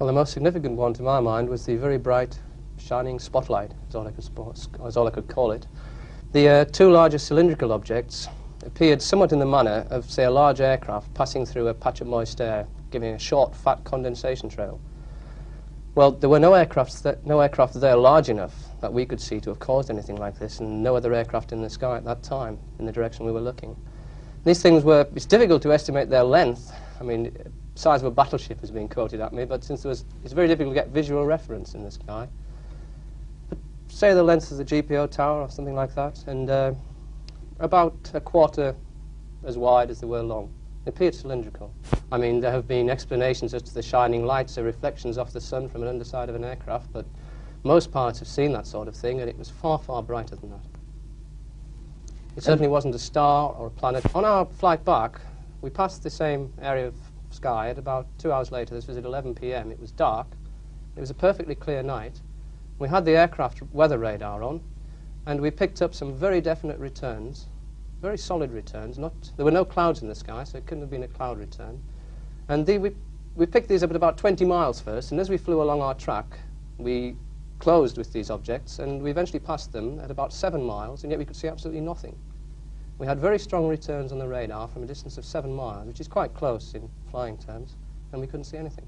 Well, the most significant one to my mind was the very bright shining spotlight, is all I could call it. The two largest cylindrical objects appeared somewhat in the manner of, say, a large aircraft passing through a patch of moist air, giving a short, fat condensation trail. Well, there were no aircraft there large enough that we could see to have caused anything like this, and no other aircraft in the sky at that time in the direction we were looking. These things were, it's difficult to estimate their length. I mean, the size of a battleship is being quoted at me, but since it's very difficult to get visual reference in the sky. But say the length of the GPO tower or something like that, and about a quarter as wide as they were long. It appeared cylindrical. I mean, there have been explanations as to the shining lights or reflections off the sun from an underside of an aircraft, but most pilots have seen that sort of thing, and it was far, far brighter than that. It certainly wasn't a star or a planet. On our flight back, we passed the same area of sky at about 2 hours later. This was at 11 p.m. It was dark. It was a perfectly clear night. We had the aircraft weather radar on, and we picked up some very definite returns, very solid returns. There were no clouds in the sky, so it couldn't have been a cloud return. And we picked these up at about 20 miles first, and as we flew along our track, we closed with these objects, and we eventually passed them at about 7 miles, and yet we could see absolutely nothing. We had very strong returns on the radar from a distance of 7 miles, which is quite close in flying terms, and we couldn't see anything.